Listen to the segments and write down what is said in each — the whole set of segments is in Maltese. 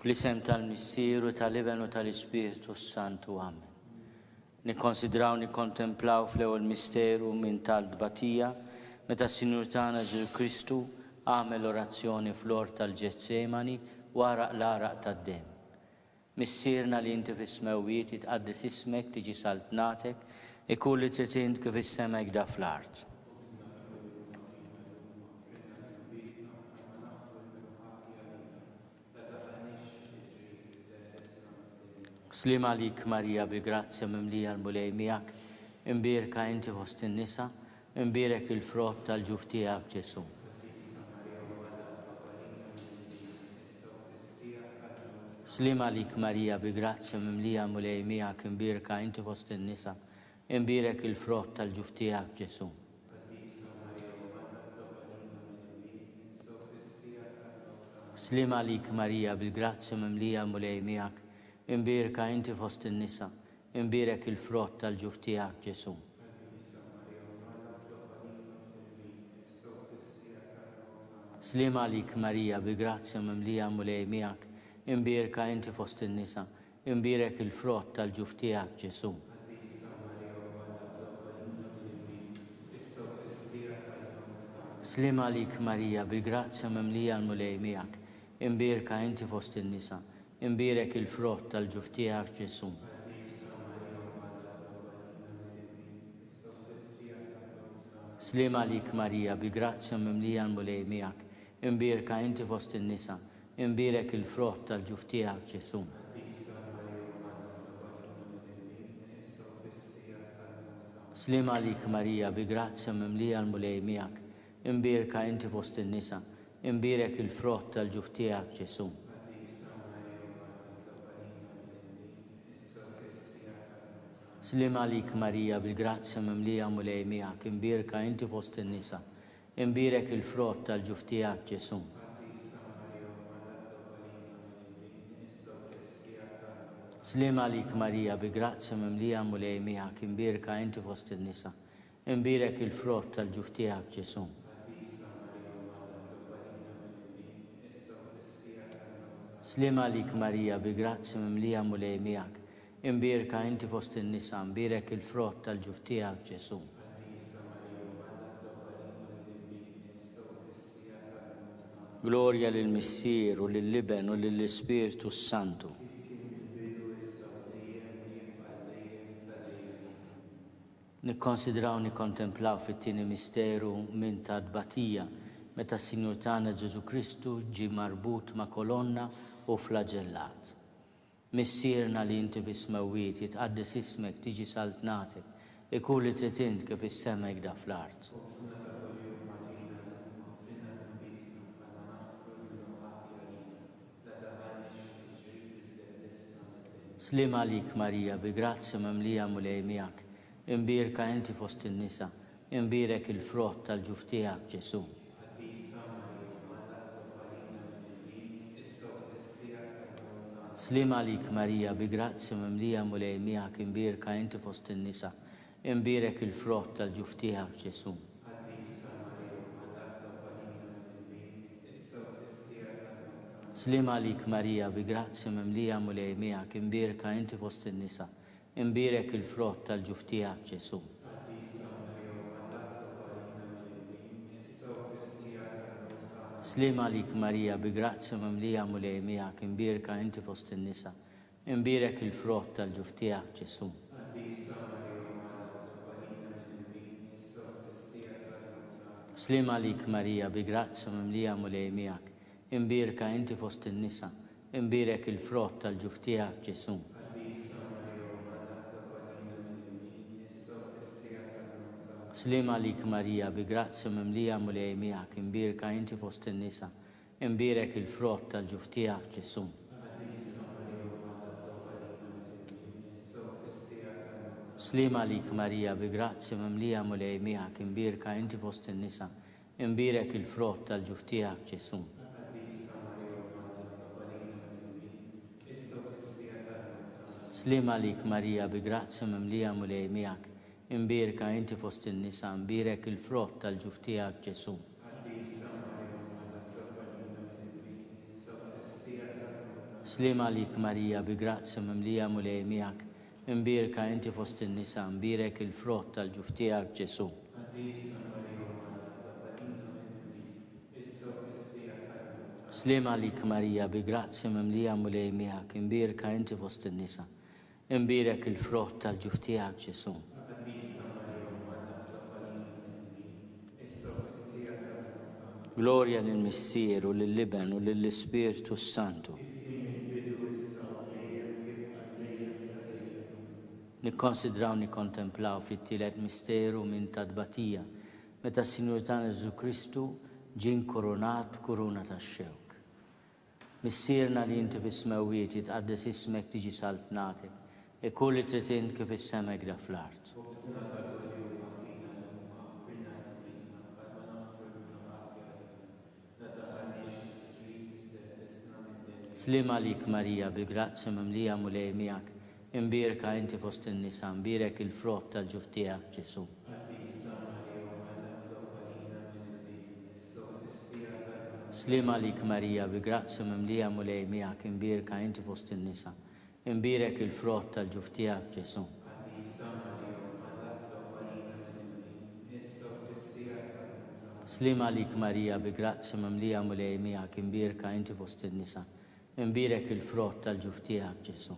Fl-isem tal-Misteri tal-Iben u tal-Ispiritu Santu. Amen. Nikkonsidraw nikkontemplaw fl-ewwel misteru minn tal-Tbatija meta s-Sinjur tagħna Ġesu Kristu għamel orazzjoni fl-ort tal-Ġetsemani wara l-għaraq tad-demm. Missierna li inti fis-smewwiet jitqaddis ismek tiġi saltnatek ikun li trid int kif is-sema jgda fl-art. Slim għalik Marija bi grazzja mimlija l-mulej miegħek, imbierka inti fost in-nisa, imbierek il-frott tal-ġuf tiegħek Ġesu. Slim għalik Marija bi grazzja mimlija l-mulej miegħek, imbierka inti fost in-nisa, imbierek il-frott tal-ġuf tiegħek Ġesu. Slim għalik Marija bi grazzja mimlija l-mulej miegħek, imbierka inti fost in-nisa, imbierek il-frott tal-ġuf tiegħek Ġesu. Slim għalik Marija bi grazzja mimlija l-mulej miegħek, imbierka inti fost in-nisa, imbierek il-frott tal-ġuf tiegħek Ġesu. Slim għalik Marija bi grazzja mimlija l-mulej miegħek, imbierka inti fost in-nisa, imbierek il-frott tal-ġuf tiegħek Ġesu. Slim għalik Marija bi grazzja mimlija l-mulej miegħek, imbierka inti fost in-nisa, imbierek il-frott tal-ġuf tiegħek Ġesu. Slim għalik Marija bi grazzja mimlija l-mulej miegħek, imbierka inti fost in-nisa, imbierek il-frott tal-ġuf tiegħek Ġesu. Slim għalik Marija bil-grazzja mimlija l-mulej miegħek, imbierka inti fost in-nisa, imbierek il-frott tal-ġuf tiegħek Ġesu. Slim għalik Marija bi-grazzja mimlija l-mulej miegħek, imbierka inti fost in-nisa, imbierek il-frott tal-ġuf tiegħek Ġesu. Slim għalik Marija bi-grazzja mimlija l-mulej miegħek, imbierka inti fost in-nisa, imbierek il-frott tal-ġuf tiegħek Ġesu. Glorja lill-Misteri u lill-Iben u lill-Ispiritu Santu. Nikkonsidraw nikkontemplaw fit-tieni misteru minn tat-Tbatija meta s-Sinjur tagħna Ġesu Kristu ġie marbut ma' kolonna u flagellat. Missierna li inti fis-smewwiet jitqaddis ismek tiġi saltnatek ikun li trid int kif is-sema jgda fl-art. Slim għalik Marija bi grazzja mimlija l-mulej miegħek, imbierka inti fost in-nisa, imbierek il-frott tal-ġuf tiegħek Ġesu. Slim għalik Marija bi grazzja mimlija l-mulej miegħek, imbierka inti fost in-nisa, imbierek il-frott tal-ġuf tiegħek Ġesu. Slim għalik Marija bi grazzja mimlija l-mulej miegħek, imbierka inti fost in-nisa, imbierek il-frott tal-ġuf tiegħek Ġesu. Slim għalik Marija bi grazzja mimlija l-mulej miegħek, imbierka inti fost in-nisa, imbierek il-frott tal-ġuf tiegħek Ġesu. Slim għalik Marija bi grazzja mimlija l-mulej miegħek, imbierka inti fost in-nisa, imbierek il-frott tal-ġuf tiegħek Ġesu. Slim għalik Marija bi grazzja mimlija l-mulej miegħek, imbierka inti fost in-nisa, imbierek il-frott tal-ġuf tiegħek Ġesu. Slim għalik Marija bi grazzja mimlija l-mulej miegħek, imbierka inti fost in-nisa, imbierek il-frott tal-ġuf tiegħek Ġesu. Slim għalik Marija bi grazzja mimlija l-mulej miegħek, imbierka inti fost in-nisa, imbierek il-frott tal-ġuf tiegħek Ġesu. Slima lik Marija, bi grazzi mimlija mulej miegħek, imbirka inti fost in-nisa, imbirek il-frott tal-ġuf tiegħek Ġesu. Slima lik Marija, bi grazzi mimlija mulej miegħek, imbirka inti fost in-nisa, imbirek il-frott tal-ġuf tiegħek Ġesu. Gloria lill-Misteri, lill-Liben u lill-Ispirtu Santu. Nikkonsidraw nikkontemplaw fit-tielet misteru minn tat-Tbatija, meta s-Sinjur tagħna Ġesu Kristu ġie koronat b'kuruna tax-xewk. Missierna li inti fis-smawiet jitqaddes ismek tiġi saltnatek, kull li trid int kif is-semek da fl-art. Slima lik Marija, bi grazzi mimlija mulej miegħek, imbirka inti fost in-nisa, imbirek il-frott tal-ġuf tiegħek Ġesu. Slima lik Marija, bi grazzi mimlija mulej miegħek, imbirka inti fost in-nisa, imbirek il-frott tal-ġuf tiegħek Ġesu. Slima lik Marija, bi grazzi mimlija mulej miegħek, imbirka inti fost in-nisa, imbirek il-frott tal-ġuf tiegħek Ġesu.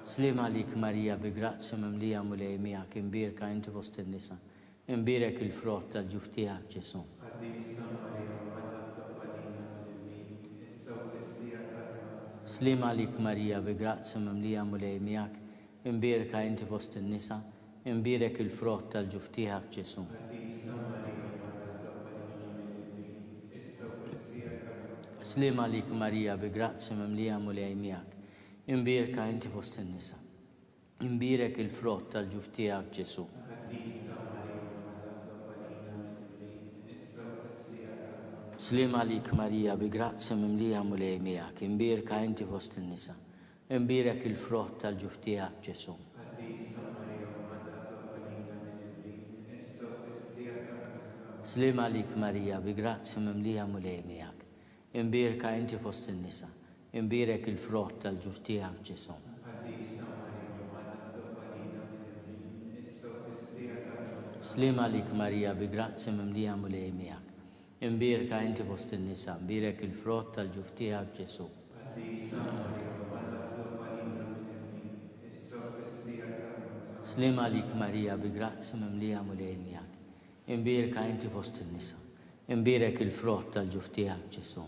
Slima lik Marija, bi grazzi mimlija mulej miegħek, imbirka inti fost in-nisa, imbirek il-frott tal-ġuf tiegħek Ġesu. Slima lik Marija, bi grazzi mimlija mulej miegħek, imbirka inti fost in-nisa, imbirek il-frott tal-ġuf tiegħek Ġesu. Slima lik Marija, bi grazzi mimlija mulej miegħek, imbirka inti fost in-nisa, imbirek il-frott tal-ġuf tiegħek Ġesu. Slima lik Marija, bi grazzi mimlija mulej miegħek, imbirka inti fost in-nisa, imbirek il-frott tal-ġuf tiegħek Ġesu. Slima lik Marija, bi grazzi mimlija mulej miegħek, imbirka inti fost in-nisa, imbirek il-frott tal-ġuf tiegħek Ġesu. Slima lik Marija, bi grazzi mimlija mulej miegħek, imbirka inti fost in-nisa, imbirek il-frott tal-ġuf tiegħek Ġesu. Slima lik Marija, bi grazzi mimlija mulej miegħek, imbirka inti fost in-nisa, imbirek il-frott tal-ġuf tiegħek Ġesu.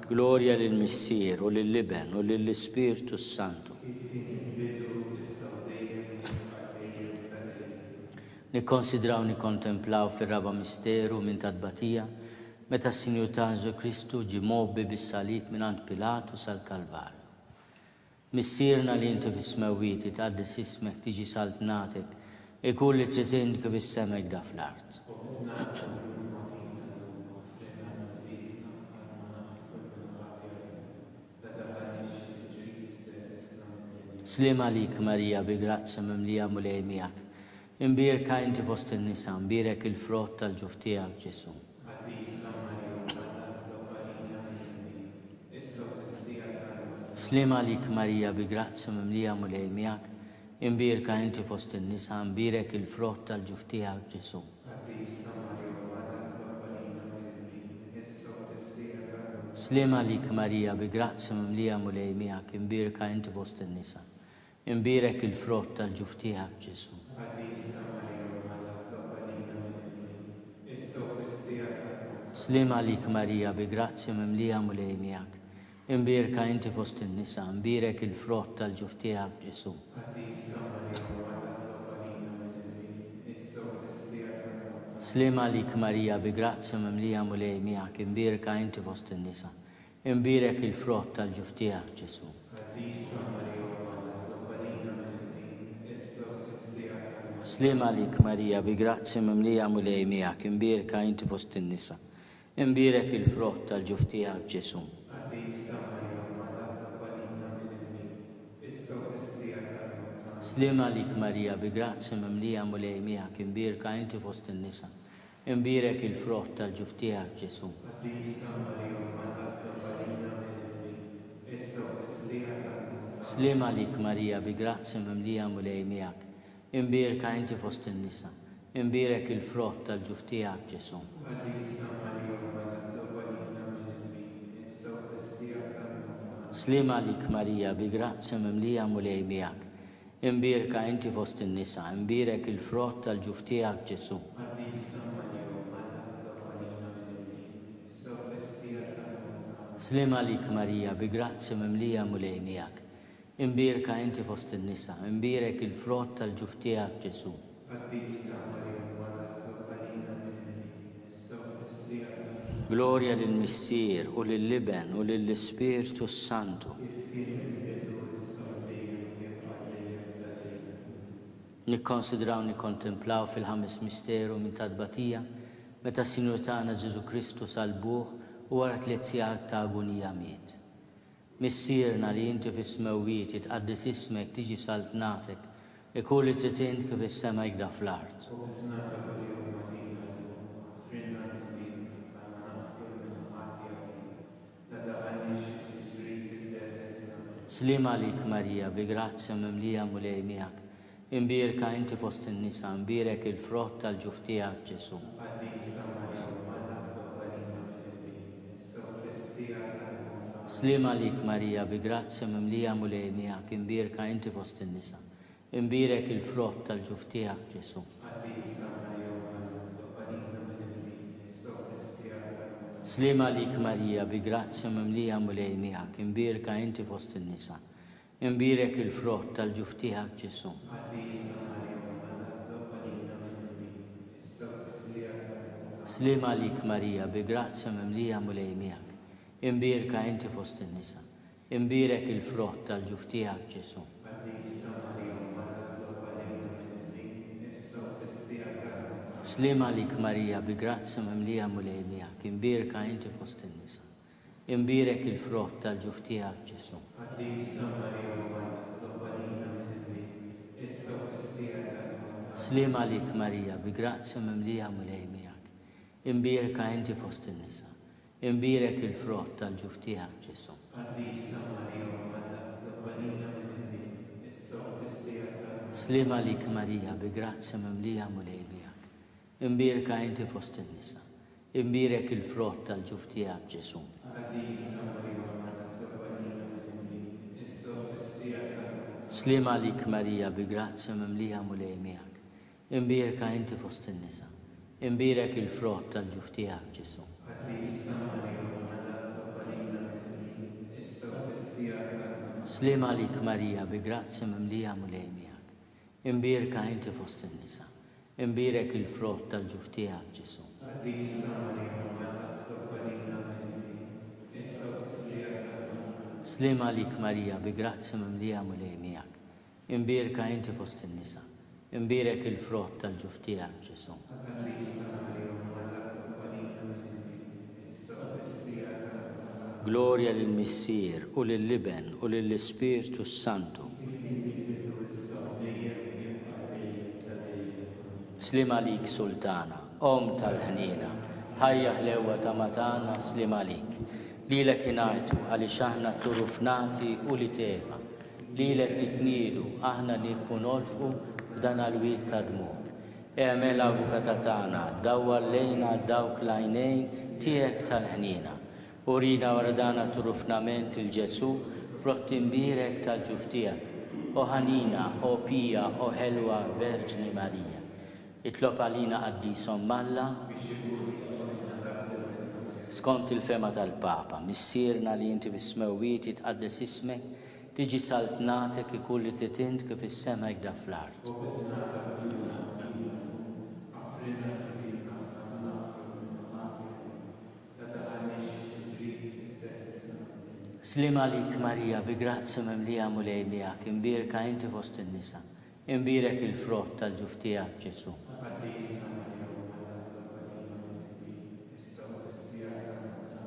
Gloria lill-Misteri u lill-Liben u lill-Ispirtu Santu. Nikkonsidraw nikkontemplaw fir-raba misteru minn tat-Tbatija, meta s-Sinjur tagħna Ġesu Kristu ġie mobbi bis-salib mingħand Pilatu sal-Kalvarju. Missierna li inti fis-smawiet jitqaddes ismek tiġi saltnatek, kull li trid int kif is-semek da fl-art. Slima lik Marija, bi grazzi mimlija mulej miegħek, imbirka inti fost in-nisa, imbirek il-frott tal-ġuf tiegħek Ġesu. Slima lik Marija, bi grazzi mimlija mulej miegħek, imbirka inti fost in-nisa, imbirek il-frott tal-ġuf tiegħek Ġesu. Slima lik Marija, bi grazzi mimlija mulej miegħek, imbirka inti fost in-nisa, imbirek il-frott tal-ġuf tiegħek Ġesu. Slima lik Marija, bi grazzi mimlija mulej miegħek, imbirka inti fost in-nisa, imbirek il-frott tal-ġuf tiegħek Ġesu. Slima lik Marija, bi grazzi mimlija mulej miegħek, imbirka inti fost in-nisa, imbirek il-frott tal-ġuf tiegħek Ġesu. Slima lik Marija, bi grazzi mimlija mulej miegħek, imbirka inti fost in-nisa, imbirek il-frott tal-ġuf tiegħek Ġesu. Slima lik Marija, bi grazzi mimlija mulej miegħek, imbierka inti fost in-nisa. Imbierek il-frott tal-ġuf tiegħek Ġesu. Slima lik Marija, bi grazzi mimlija mulej miegħek, imbierka inti fost in-nisa. Imbierek il-frott tal-ġuf tiegħek Ġesu. Slima lik Marija, bi grazzi mimlija mulej miegħek, imbierka inti fost in-nisa. Imbierek il-frott tal-ġuf tiegħek Ġesu. Slima lik Marija, bi grazzi mimlija mulej miegħek, imbierka inti fost in-nisa. Imbierek il-frott tal-ġuf tiegħek Ġesu. Gloria lill-Missier u lill-Liben u lill-Ispirtu Santu. Nikkonsidraw, nikkontemplaw fil-ħames misteru minn tat-Tbatija meta s-Sinjur tagħna Ġesu Kristu salbuh u wara 3 sigħat ta' agonija miet. Missierna li inti fis-smewwiet jitqaddis ismek tiġi saltnatek ikun li trid int kif is-sema jgda fl-art. Slima lik Marija, bi grazzi mimlija mulej miegħek, imbierka inti fost in-nisa. Imbierek il-frott tal-ġuf tiegħek Ġesu. Slima lik Marija, bi grazzi mimlija mulej miegħek, imbierka inti fost in-nisa. Imbierek il-frott tal-ġuf tiegħek Ġesu. Slima lik Marija, bi grazzi mimlija mulej miegħek, imbierka inti fost in-nisa. Imbierek il-frott tal-ġuf tiegħek Ġesu. Slima lik Marija, bi grazzi mimlija mulej miegħek, imbierka inti fost in-nisa. Imbierek il-frott tal-ġuf tiegħek Ġesu. Slima lik Marija, bi grazzi mimlija mulej miegħek, imbierka inti fost in-nisa. Imbierek il-frott tal-ġuf tiegħek Ġesu. Slima lik Marija, bi grazzi mimlija mulej miegħek, imbierka inti fost in-nisa. Imbierek il-frott tal-ġuf tiegħek Ġesu. Slima lik Marija, bi grazzi mimlija mulej miegħek, imbierka inti fost in-nisa. Imbierek il-frott tal-ġuf tiegħek Ġesu. Slima lik Marija, bi grazzi mimlija mulej miegħek, imbierka inti fost in-nisa. Imbierek il-frott tal-ġuf tiegħek Ġesu. Slima lik Marija, bi grazzi mimlija mulej miegħek, imbierka inti fost in-nisa. Imbierek il-frott tal-ġuf tiegħek Ġesu. Slima lik Marija, bi grazzi mimlija mulej miegħek, imbierka inti fost in-nisa. Imbierek il-frott tal-ġuf tiegħek Ġesu. Gloria lill-Missier u lill-Liben u lill-Ispirtu Santu. Slima lik Sultana, Om tal-ħnina, ħajja ħlewa ta' matana, slima lik. Lilek ingħajtu għaliex aħna turufnati u li tefa. Lilek nitniedu aħna nikku nolfqu f'dan għal-wiet ta' dmur. E'mel avukata tagħna, dawwar lejna dawk l-għajnejn tiegħek tal-ħnina. Urina wara dana turufnament il-Ġesu frott imbierek tal-ġuf tiegħek. O ħanina, o pija, o ħelwa Verġni Marija. Itlob għalina qaddisom Malla skont il-fema tal-Papa. Missierna li inti bis-smewwiet jitqaddes ismek, tiġi saltnatek ikun li titint kif is-sema jgda fl-art. Slima lik Marija, bi grazzi mimlija mulej miegħek, imbierka inti fost in-nisa. Imbierek il-frott tal-ġuf tiegħek Ġesu.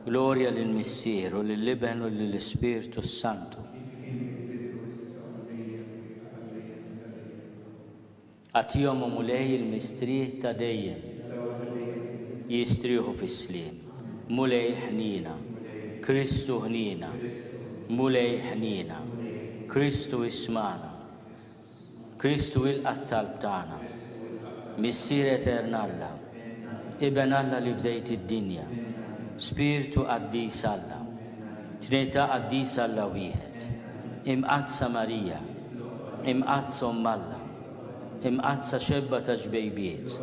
Gloria lill-Missier u lill-Liben u lill-Ispirtu Santu. Għatihom u mulej il-mistrieħ ta' dejjem, jistrieħu fis-sliem. Mulej ħnina, Kristu ħnina, mulej ħnina, Kristu ismana, Kristu il-qattal b'tagħna, Missier Eternalla, Iben Alla li fdejt id-dinja, Spiritu Qaddis Alla, Trinità Qaddis Alla wieħed, imqazza Marija, imqazza Omm Alla, imqazza xebba ta' ġbejbiet,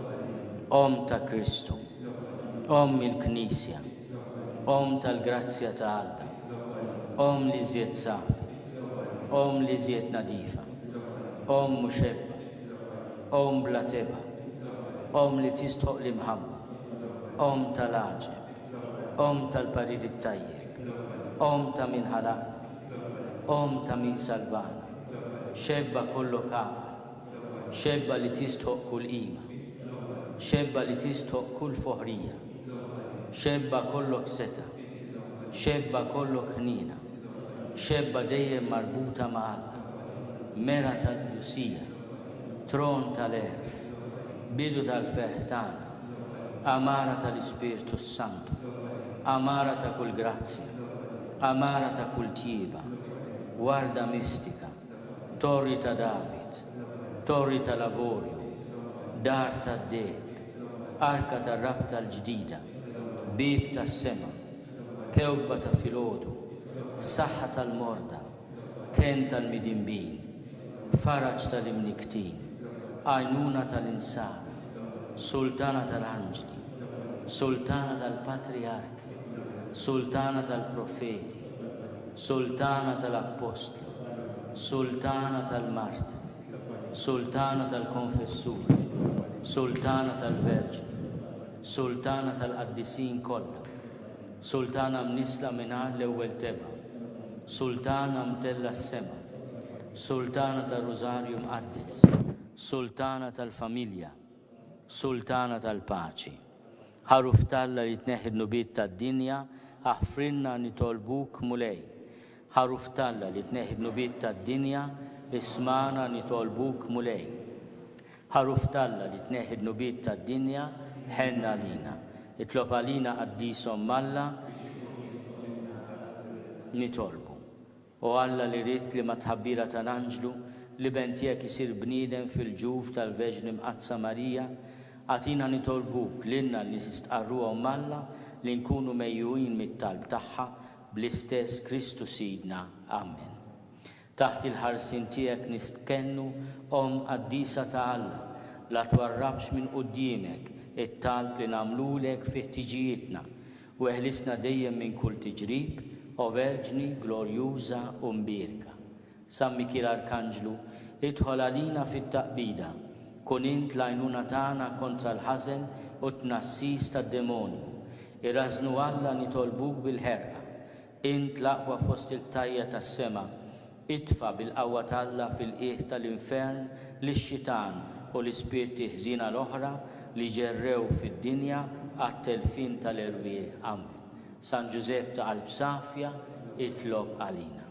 Om ta' Kristu, Om il-Knisja, Om tal-Grazzja ta' Alla, Om li żjed safi, Om li żjed nadifa, Om muxebba, Om bla teba, Om li tistħoq l-imħabba, Om tal-aġeb, Om tal-parir it-tajjeb, Om ta' min ħalaqna, Om ta' min salvana, xebba kollu kaba, xebba li tistħoq kull qima, xebba li tistħoq kull foħrija, xebba kollok seta, xebba kollok ħnina, xebba dejjem marbuta ma' Alla, mera tal-ġusija, tron tal-erf, bidu tal-ferħtana, amara tal-Ispirtu Santu, amara ta' kull grazzja, amara ta' kull tjiba, warda mistika, torri ta' David, torri ta' lavorju, dar ta' deb, arka ta' rabta l-ġdida, bib ta' sema, kewba ta' filodu, saħħa tal-morda, ken tal-midimbin, faraġ tal-imniktin, għajnuna tal-insana, sultana tal-anġli, sultana tal-patriarki, sultana tal-profeti, sultana tal-apostli, sultana tal-martri, sultana tal-konfessuri, sultana tal-verġni, sultana tal-qaddisin kollha, sultana mnisla mingħajr l-ewwel teba, sultana mtella s-sema, sultana tal-Rużarju mqaddis, sultana tal-familja, sultana tal-paċi. Ħaruf talla li tneħħi n-nubiet tad-dinja, aħfrinna nitolbuk mulej. Ħaruf talla li tneħħi n-nubiet tad-dinja, ismana nitolbuk mulej. Ħaruf talla li tneħħi n-nubiet tad-dinja, ħenna lina. Itlob għalina Qaddis Omm Alla nitolbu. U Alla li rrit li ma tħabbira tal-anġlu li bentijek isir bniedem fil-ġuf tal-Verġni mqazza Marija, għatina nitolbuk l-inna li sistqarru Omm Alla li nkunu mejjuin mit-talb tagħha bl-istess Kristu Sidna. Amen. Taħt il-ħarsin tiegħek nistkennu Omm Qaddisa ta' Alla, la twarrabx minn quddiemek it-talb li nagħmlulek fi ħtiġijietna u eħlisna dejjem minn kull tiġrib, o Verġni glorjuża u mbierka. San Mikil Arkanġlu, idħol għalina fit-taqbida, kun int l-għajnuna tagħna kontra l-ħażen u tnassis tad-demonju. Irrażnu Alla nitolbuk bil-ħerqa, int l-aqwa fost il-tajja tas-sema, idfa bil-qawwa talla fil-qiegħ tal-infern lix-xitan u l-ispirti ħżina l-oħra li ġerrew fid-dinja għat-telfin tal-erwieħ. Amen. San Ġusepp ta' qalb safja, itlob għalina.